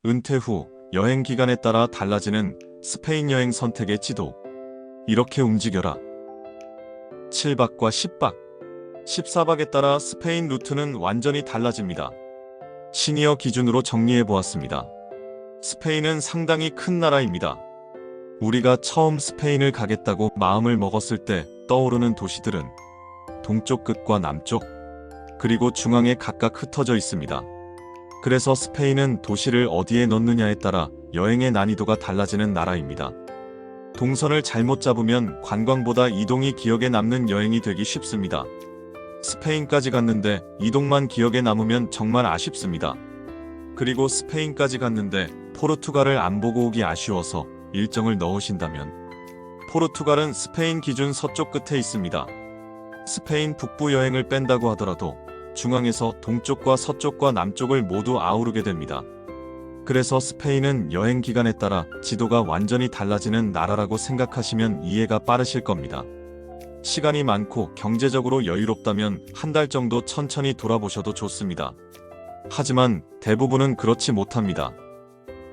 은퇴 후 여행 기간에 따라 달라지는 스페인 여행 선택의 지도. 이렇게 움직여라. 7박과 10박, 14박에 따라 스페인 루트는 완전히 달라집니다. 시니어 기준으로 정리해 보았습니다. 스페인은 상당히 큰 나라입니다. 우리가 처음 스페인을 가겠다고 마음을 먹었을 때 떠오르는 도시들은 동쪽 끝과 남쪽, 그리고 중앙에 각각 흩어져 있습니다. 그래서 스페인은 도시를 어디에 넣느냐에 따라 여행의 난이도가 달라지는 나라입니다. 동선을 잘못 잡으면 관광보다 이동이 기억에 남는 여행이 되기 쉽습니다. 스페인까지 갔는데 이동만 기억에 남으면 정말 아쉽습니다. 그리고 스페인까지 갔는데 포르투갈을 안 보고 오기 아쉬워서 일정을 넣으신다면 포르투갈은 스페인 기준 서쪽 끝에 있습니다. 스페인 북부 여행을 뺀다고 하더라도 중앙에서 동쪽과 서쪽과 남쪽을 모두 아우르게 됩니다. 그래서 스페인은 여행 기간에 따라 지도가 완전히 달라지는 나라라고 생각하시면 이해가 빠르실 겁니다. 시간이 많고 경제적으로 여유롭다면 한 달 정도 천천히 돌아보셔도 좋습니다. 하지만 대부분은 그렇지 못합니다.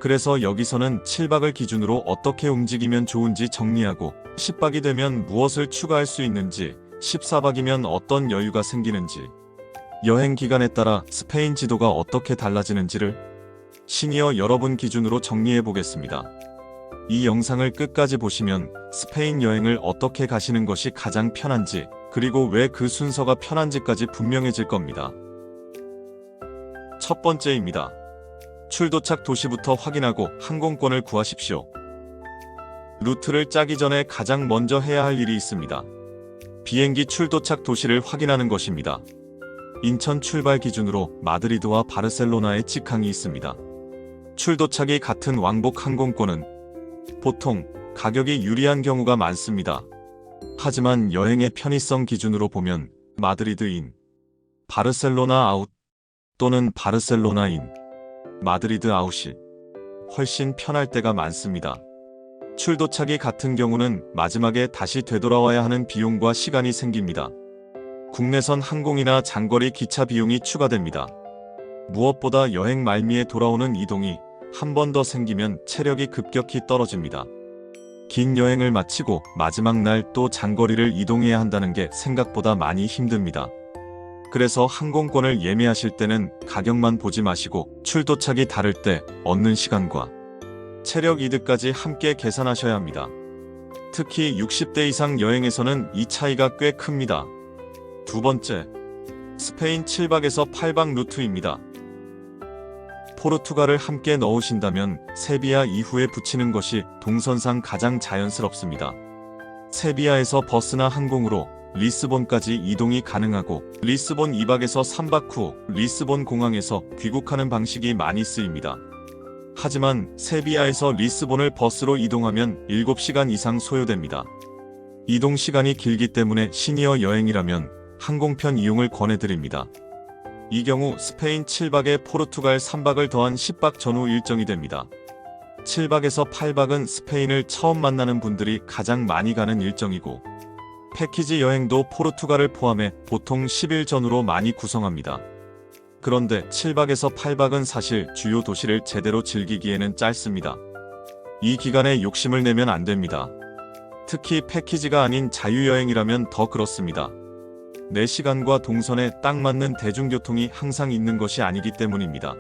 그래서 여기서는 7박을 기준으로 어떻게 움직이면 좋은지 정리하고 10박이 되면 무엇을 추가할 수 있는지, 14박이면 어떤 여유가 생기는지, 여행 기간에 따라 스페인 지도가 어떻게 달라지는지를 시니어 여러분 기준으로 정리해 보겠습니다. 이 영상을 끝까지 보시면 스페인 여행을 어떻게 가시는 것이 가장 편한지, 그리고 왜 그 순서가 편한지까지 분명해질 겁니다. 첫 번째입니다. 출도착 도시부터 확인하고 항공권을 구하십시오. 루트를 짜기 전에 가장 먼저 해야 할 일이 있습니다. 비행기 출도착 도시를 확인하는 것입니다. 인천 출발 기준으로 마드리드와 바르셀로나에 직항이 있습니다. 출도착이 같은 왕복 항공권은 보통 가격이 유리한 경우가 많습니다. 하지만 여행의 편의성 기준으로 보면 마드리드 인, 바르셀로나 아웃 또는 바르셀로나 인, 마드리드 아웃이 훨씬 편할 때가 많습니다. 출도착이 같은 경우는 마지막에 다시 되돌아와야 하는 비용과 시간이 생깁니다. 국내선 항공이나 장거리 기차 비용이 추가됩니다. 무엇보다 여행 말미에 돌아오는 이동이 한 번 더 생기면 체력이 급격히 떨어집니다. 긴 여행을 마치고 마지막 날 또 장거리를 이동해야 한다는 게 생각보다 많이 힘듭니다. 그래서 항공권을 예매하실 때는 가격만 보지 마시고 출도착이 다를 때 얻는 시간과 체력 이득까지 함께 계산하셔야 합니다. 특히 60대 이상 여행에서는 이 차이가 꽤 큽니다. 두 번째, 스페인 7박에서 8박 루트입니다. 포르투갈을 함께 넣으신다면 세비야 이후에 붙이는 것이 동선상 가장 자연스럽습니다. 세비야에서 버스나 항공으로 리스본까지 이동이 가능하고 리스본 2박에서 3박 후 리스본 공항에서 귀국하는 방식이 많이 쓰입니다. 하지만 세비야에서 리스본을 버스로 이동하면 7시간 이상 소요됩니다. 이동 시간이 길기 때문에 시니어 여행이라면 항공편 이용을 권해드립니다. 이 경우 스페인 7박에 포르투갈 3박을 더한 10박 전후 일정이 됩니다. 7박에서 8박은 스페인을 처음 만나는 분들이 가장 많이 가는 일정이고 패키지 여행도 포르투갈을 포함해 보통 10일 전후로 많이 구성합니다. 그런데 7박에서 8박은 사실 주요 도시를 제대로 즐기기에는 짧습니다. 이 기간에 욕심을 내면 안 됩니다. 특히 패키지가 아닌 자유여행이라면 더 그렇습니다. 내 시간과 동선에 딱 맞는 대중교통이 항상 있는 것이 아니기 때문입니다.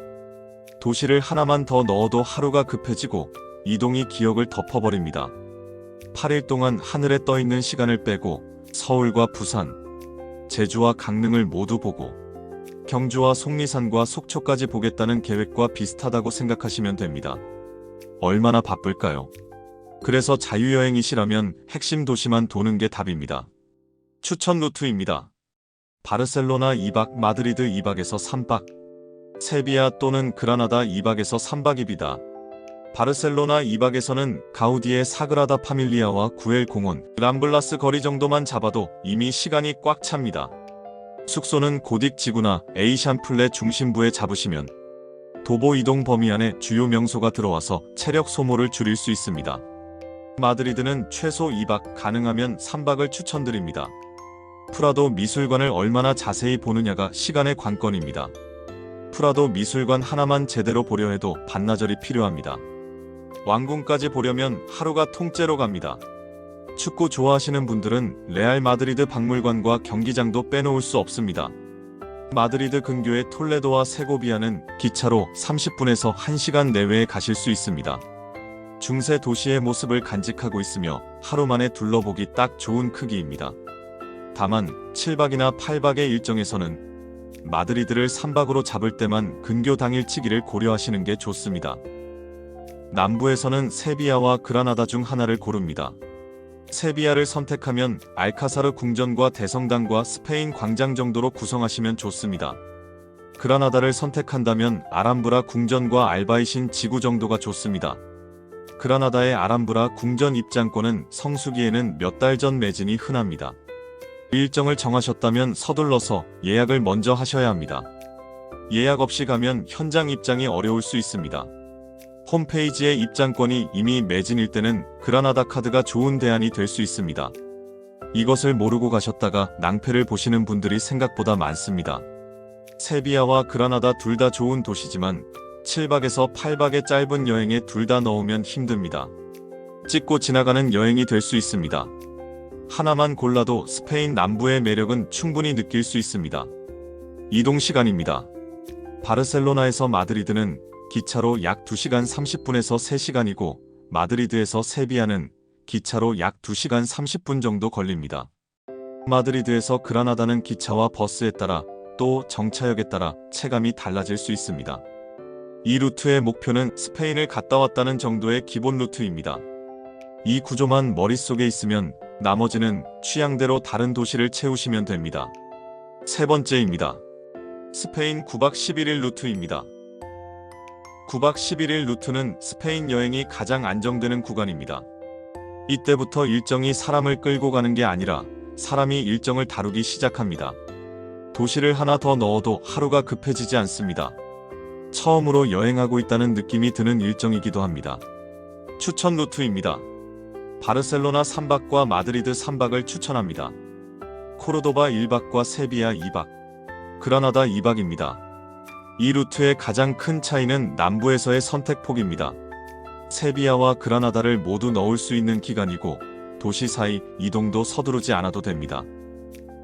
도시를 하나만 더 넣어도 하루가 급해지고 이동이 기억을 덮어버립니다. 8일 동안 하늘에 떠있는 시간을 빼고 서울과 부산, 제주와 강릉을 모두 보고 경주와 속리산과 속초까지 보겠다는 계획과 비슷하다고 생각하시면 됩니다. 얼마나 바쁠까요? 그래서 자유여행이시라면 핵심 도시만 도는 게 답입니다. 추천 루트입니다. 바르셀로나 2박, 마드리드 2박에서 3박, 세비야 또는 그라나다 2박에서 3박입니다. 바르셀로나 2박에서는 가우디의 사그라다 파밀리아와 구엘 공원, 람블라스 거리 정도만 잡아도 이미 시간이 꽉 찹니다. 숙소는 고딕 지구나 에이샨플레 중심부에 잡으시면 도보 이동 범위 안에 주요 명소가 들어와서 체력 소모를 줄일 수 있습니다. 마드리드는 최소 2박, 가능하면 3박을 추천드립니다. 프라도 미술관을 얼마나 자세히 보느냐가 시간의 관건입니다. 프라도 미술관 하나만 제대로 보려 해도 반나절이 필요합니다. 왕궁까지 보려면 하루가 통째로 갑니다. 축구 좋아하시는 분들은 레알 마드리드 박물관과 경기장도 빼놓을 수 없습니다. 마드리드 근교의 톨레도와 세고비아는 기차로 30분에서 1시간 내외에 가실 수 있습니다. 중세 도시의 모습을 간직하고 있으며 하루 만에 둘러보기 딱 좋은 크기입니다. 다만 7박이나 8박의 일정에서는 마드리드를 3박으로 잡을 때만 근교 당일치기를 고려하시는 게 좋습니다. 남부에서는 세비야와 그라나다 중 하나를 고릅니다. 세비야를 선택하면 알카사르 궁전과 대성당과 스페인 광장 정도로 구성하시면 좋습니다. 그라나다를 선택한다면 아람브라 궁전과 알바이신 지구 정도가 좋습니다. 그라나다의 아람브라 궁전 입장권은 성수기에는 몇 달 전 매진이 흔합니다. 일정을 정하셨다면 서둘러서 예약을 먼저 하셔야 합니다. 예약 없이 가면 현장 입장이 어려울 수 있습니다. 홈페이지에 입장권이 이미 매진일 때는 그라나다 카드가 좋은 대안이 될 수 있습니다. 이것을 모르고 가셨다가 낭패를 보시는 분들이 생각보다 많습니다. 세비야와 그라나다 둘 다 좋은 도시지만 7박에서 8박의 짧은 여행에 둘 다 넣으면 힘듭니다. 찍고 지나가는 여행이 될 수 있습니다. 하나만 골라도 스페인 남부의 매력은 충분히 느낄 수 있습니다. 이동 시간입니다. 바르셀로나에서 마드리드는 기차로 약 2시간 30분에서 3시간이고 마드리드에서 세비야는 기차로 약 2시간 30분 정도 걸립니다. 마드리드에서 그라나다는 기차와 버스에 따라 또 정차역에 따라 체감이 달라질 수 있습니다. 이 루트의 목표는 스페인을 갔다 왔다는 정도의 기본 루트입니다. 이 구조만 머릿속에 있으면 나머지는 취향대로 다른 도시를 채우시면 됩니다. 세 번째입니다. 스페인 9박 11일 루트입니다. 9박 11일 루트는 스페인 여행이 가장 안정되는 구간입니다. 이때부터 일정이 사람을 끌고 가는 게 아니라 사람이 일정을 다루기 시작합니다. 도시를 하나 더 넣어도 하루가 급해지지 않습니다. 처음으로 여행하고 있다는 느낌이 드는 일정이기도 합니다. 추천 루트입니다. 바르셀로나 3박과 마드리드 3박을 추천합니다. 코르도바 1박과 세비야 2박, 그라나다 2박입니다. 이 루트의 가장 큰 차이는 남부에서의 선택폭입니다. 세비야와 그라나다를 모두 넣을 수 있는 기간이고 도시 사이 이동도 서두르지 않아도 됩니다.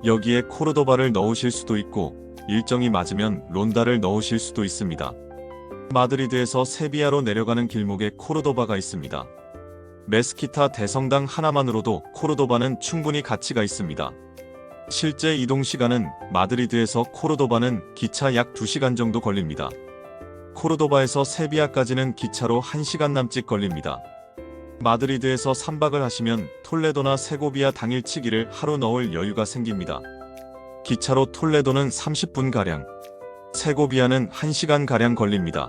여기에 코르도바를 넣으실 수도 있고 일정이 맞으면 론다를 넣으실 수도 있습니다. 마드리드에서 세비야로 내려가는 길목에 코르도바가 있습니다. 메스키타 대성당 하나만으로도 코르도바는 충분히 가치가 있습니다. 실제 이동 시간은 마드리드에서 코르도바는 기차 약 2시간 정도 걸립니다. 코르도바에서 세비야까지는 기차로 1시간 남짓 걸립니다. 마드리드에서 3박을 하시면 톨레도나 세고비아 당일치기를 하루 넣을 여유가 생깁니다. 기차로 톨레도는 30분가량, 세고비아는 1시간가량 걸립니다.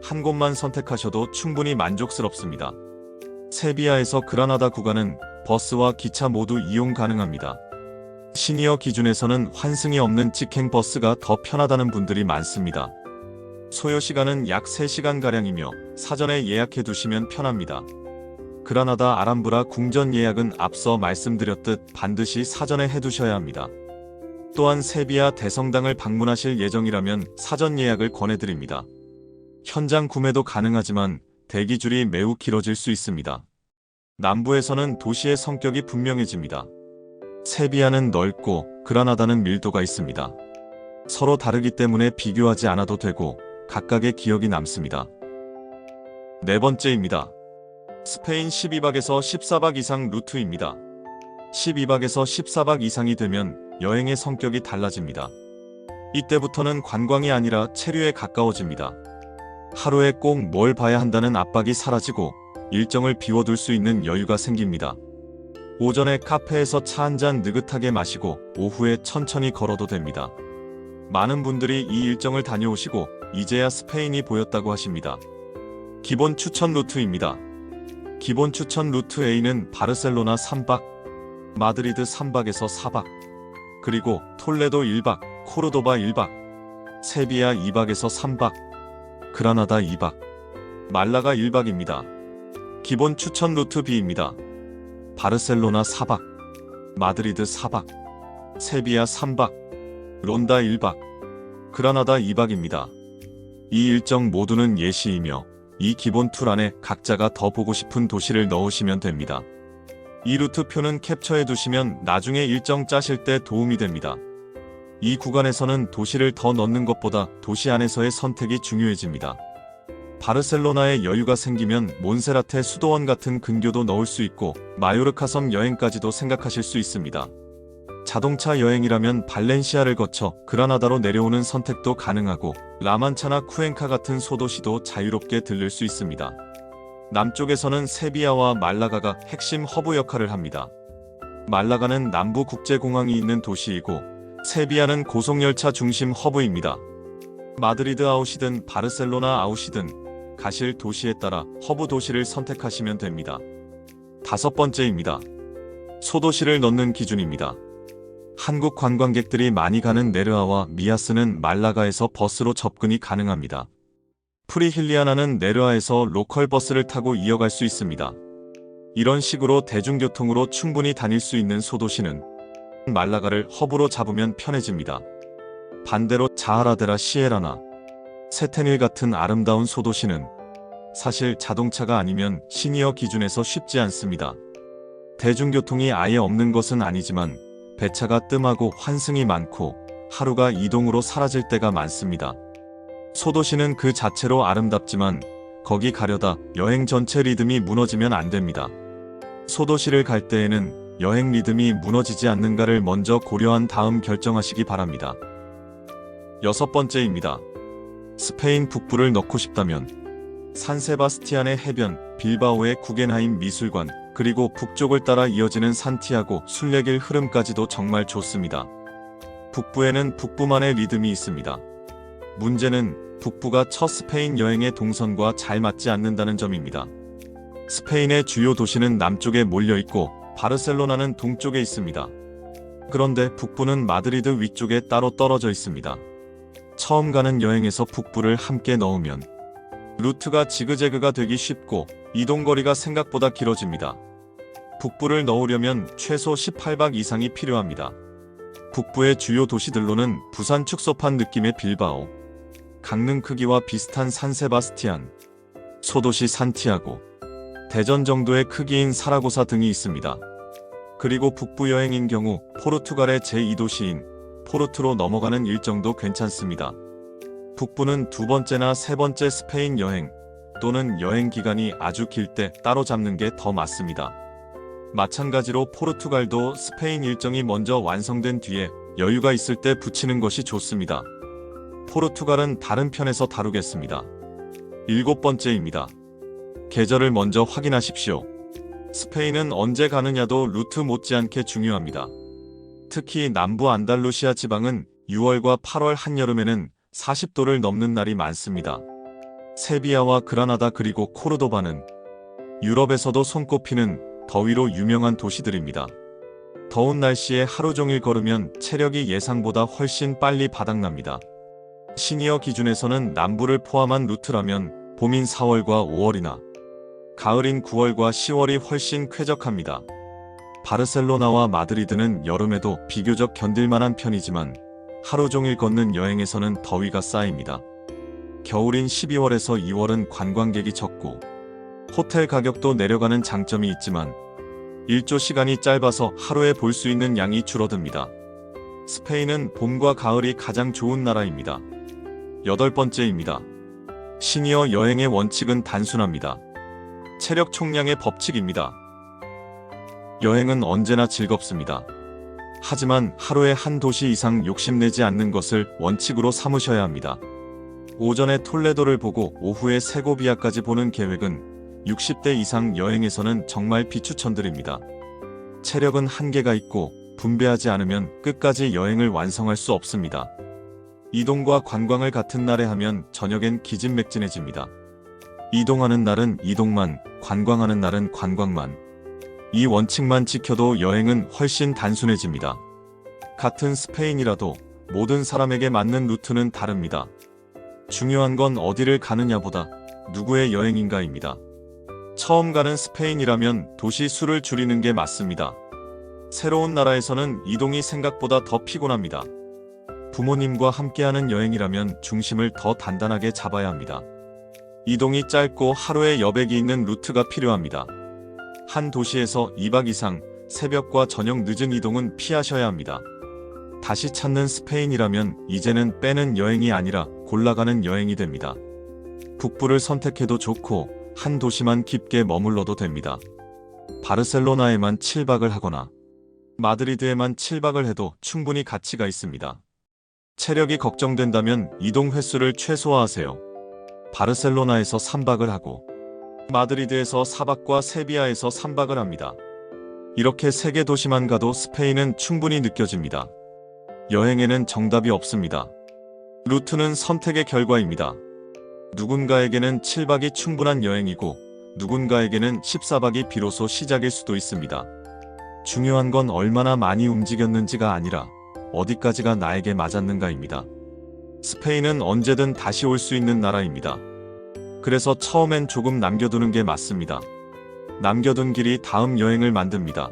한 곳만 선택하셔도 충분히 만족스럽습니다. 세비야에서 그라나다 구간은 버스와 기차 모두 이용 가능합니다. 시니어 기준에서는 환승이 없는 직행버스가 더 편하다는 분들이 많습니다. 소요시간은 약 3시간가량이며 사전에 예약해 두시면 편합니다. 그라나다 아람브라 궁전 예약은 앞서 말씀드렸듯 반드시 사전에 해두셔야 합니다. 또한 세비야 대성당을 방문하실 예정이라면 사전 예약을 권해드립니다. 현장 구매도 가능하지만 대기줄이 매우 길어질 수 있습니다. 남부에서는 도시의 성격이 분명해집니다. 세비야는 넓고 그라나다는 밀도가 있습니다. 서로 다르기 때문에 비교하지 않아도 되고 각각의 기억이 남습니다. 네 번째입니다. 스페인 12박에서 14박 이상 루트입니다. 12박에서 14박 이상이 되면 여행의 성격이 달라집니다. 이때부터는 관광이 아니라 체류에 가까워집니다. 하루에 꼭 뭘 봐야 한다는 압박이 사라지고 일정을 비워둘 수 있는 여유가 생깁니다. 오전에 카페에서 차 한잔 느긋하게 마시고 오후에 천천히 걸어도 됩니다. 많은 분들이 이 일정을 다녀오시고 이제야 스페인이 보였다고 하십니다. 기본 추천 루트입니다. 기본 추천 루트 A는 바르셀로나 3박, 마드리드 3박에서 4박, 그리고 톨레도 1박, 코르도바 1박, 세비야 2박에서 3박, 그라나다 2박, 말라가 1박입니다. 기본 추천 루트 B입니다. 바르셀로나 4박, 마드리드 4박, 세비야 3박, 론다 1박, 그라나다 2박입니다. 이 일정 모두는 예시이며 이 기본 툴 안에 각자가 더 보고 싶은 도시를 넣으시면 됩니다. 이 루트표는 캡처해 두시면 나중에 일정 짜실 때 도움이 됩니다. 이 구간에서는 도시를 더 넣는 것보다 도시 안에서의 선택이 중요해집니다. 바르셀로나에 여유가 생기면 몬세라테 수도원 같은 근교도 넣을 수 있고 마요르카 섬 여행까지도 생각하실 수 있습니다. 자동차 여행이라면 발렌시아를 거쳐 그라나다로 내려오는 선택도 가능하고 라만차나 쿠엔카 같은 소도시도 자유롭게 들를 수 있습니다. 남쪽에서는 세비야와 말라가가 핵심 허브 역할을 합니다. 말라가는 남부 국제공항이 있는 도시이고 세비야는 고속열차 중심 허브입니다. 마드리드 아웃이든 바르셀로나 아웃이든 가실 도시에 따라 허브 도시를 선택하시면 됩니다. 5번째입니다. 소도시를 넣는 기준입니다. 한국 관광객들이 많이 가는 네르아와 미아스는 말라가에서 버스로 접근이 가능합니다. 프리힐리아나는 네르아에서 로컬 버스를 타고 이어갈 수 있습니다. 이런 식으로 대중교통으로 충분히 다닐 수 있는 소도시는 말라가를 허브로 잡으면 편해집니다. 반대로 자하라데라 시에라나, 세테닐 같은 아름다운 소도시는 사실 자동차가 아니면 시니어 기준에서 쉽지 않습니다. 대중교통이 아예 없는 것은 아니지만 배차가 뜸하고 환승이 많고 하루가 이동으로 사라질 때가 많습니다. 소도시는 그 자체로 아름답지만 거기 가려다 여행 전체 리듬이 무너지면 안 됩니다. 소도시를 갈 때에는 여행 리듬이 무너지지 않는가를 먼저 고려한 다음 결정하시기 바랍니다. 6번째입니다. 스페인 북부를 넣고 싶다면 산세바스티안의 해변, 빌바오의 구겐하임 미술관, 그리고 북쪽을 따라 이어지는 산티아고 순례길 흐름까지도 정말 좋습니다. 북부에는 북부만의 리듬이 있습니다. 문제는 북부가 첫 스페인 여행의 동선과 잘 맞지 않는다는 점입니다. 스페인의 주요 도시는 남쪽에 몰려있고 바르셀로나는 동쪽에 있습니다. 그런데 북부는 마드리드 위쪽에 따로 떨어져 있습니다. 처음 가는 여행에서 북부를 함께 넣으면 루트가 지그재그가 되기 쉽고 이동거리가 생각보다 길어집니다. 북부를 넣으려면 최소 18박 이상이 필요합니다. 북부의 주요 도시들로는 부산 축소판 느낌의 빌바오, 강릉 크기와 비슷한 산세바스티안, 소도시 산티아고, 대전 정도의 크기인 사라고사 등이 있습니다. 그리고 북부 여행인 경우 포르투갈의 제2도시인 포르투로 넘어가는 일정도 괜찮습니다. 북부는 2번째나 3번째 스페인 여행 또는 여행 기간이 아주 길 때 따로 잡는 게 더 맞습니다. 마찬가지로 포르투갈도 스페인 일정이 먼저 완성된 뒤에 여유가 있을 때 붙이는 것이 좋습니다. 포르투갈은 다른 편에서 다루겠습니다. 7번째입니다. 계절을 먼저 확인하십시오. 스페인은 언제 가느냐도 루트 못지않게 중요합니다. 특히 남부 안달루시아 지방은 6월과 8월 한여름에는 40도를 넘는 날이 많습니다. 세비야와 그라나다 그리고 코르도바는 유럽에서도 손꼽히는 더위로 유명한 도시들입니다. 더운 날씨에 하루 종일 걸으면 체력이 예상보다 훨씬 빨리 바닥납니다. 시니어 기준에서는 남부를 포함한 루트라면 봄인 4월과 5월이나 가을인 9월과 10월이 훨씬 쾌적합니다. 바르셀로나와 마드리드는 여름에도 비교적 견딜만한 편이지만 하루 종일 걷는 여행에서는 더위가 쌓입니다. 겨울인 12월에서 2월은 관광객이 적고 호텔 가격도 내려가는 장점이 있지만 일조 시간이 짧아서 하루에 볼 수 있는 양이 줄어듭니다. 스페인은 봄과 가을이 가장 좋은 나라입니다. 8번째입니다. 시니어 여행의 원칙은 단순합니다. 체력 총량의 법칙입니다. 여행은 언제나 즐겁습니다. 하지만 하루에 한 도시 이상 욕심내지 않는 것을 원칙으로 삼으셔야 합니다. 오전에 톨레도를 보고 오후에 세고비아까지 보는 계획은 60대 이상 여행에서는 정말 비추천드립니다. 체력은 한계가 있고 분배하지 않으면 끝까지 여행을 완성할 수 없습니다. 이동과 관광을 같은 날에 하면 저녁엔 기진맥진해집니다. 이동하는 날은 이동만, 관광하는 날은 관광만. 이 원칙만 지켜도 여행은 훨씬 단순해집니다. 같은 스페인이라도 모든 사람에게 맞는 루트는 다릅니다. 중요한 건 어디를 가느냐보다 누구의 여행인가입니다. 처음 가는 스페인이라면 도시 수를 줄이는 게 맞습니다. 새로운 나라에서는 이동이 생각보다 더 피곤합니다. 부모님과 함께하는 여행이라면 중심을 더 단단하게 잡아야 합니다. 이동이 짧고 하루에 여백이 있는 루트가 필요합니다. 한 도시에서 2박 이상, 새벽과 저녁 늦은 이동은 피하셔야 합니다. 다시 찾는 스페인이라면 이제는 빼는 여행이 아니라 골라가는 여행이 됩니다. 북부를 선택해도 좋고 한 도시만 깊게 머물러도 됩니다. 바르셀로나에만 7박을 하거나 마드리드에만 7박을 해도 충분히 가치가 있습니다. 체력이 걱정된다면 이동 횟수를 최소화하세요. 바르셀로나에서 3박을 하고 마드리드에서 4박과 세비야에서 3박을 합니다. 이렇게 3개 도시만 가도 스페인은 충분히 느껴집니다. 여행에는 정답이 없습니다. 루트는 선택의 결과입니다. 누군가에게는 7박이 충분한 여행이고 누군가에게는 14박이 비로소 시작일 수도 있습니다. 중요한 건 얼마나 많이 움직였는지가 아니라 어디까지가 나에게 맞았는가입니다. 스페인은 언제든 다시 올 수 있는 나라입니다. 그래서 처음엔 조금 남겨두는 게 맞습니다. 남겨둔 길이 다음 여행을 만듭니다.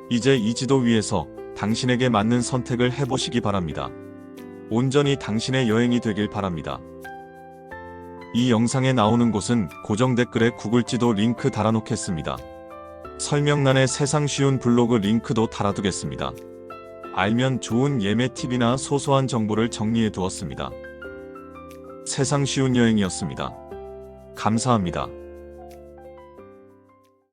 이제 이 지도 위에서 당신에게 맞는 선택을 해보시기 바랍니다. 온전히 당신의 여행이 되길 바랍니다. 이 영상에 나오는 곳은 고정 댓글에 구글 지도 링크 달아놓겠습니다. 설명란에 세상 쉬운 블로그 링크도 달아두겠습니다. 알면 좋은 예매 팁이나 소소한 정보를 정리해 두었습니다. 세상 쉬운 여행이었습니다. 감사합니다.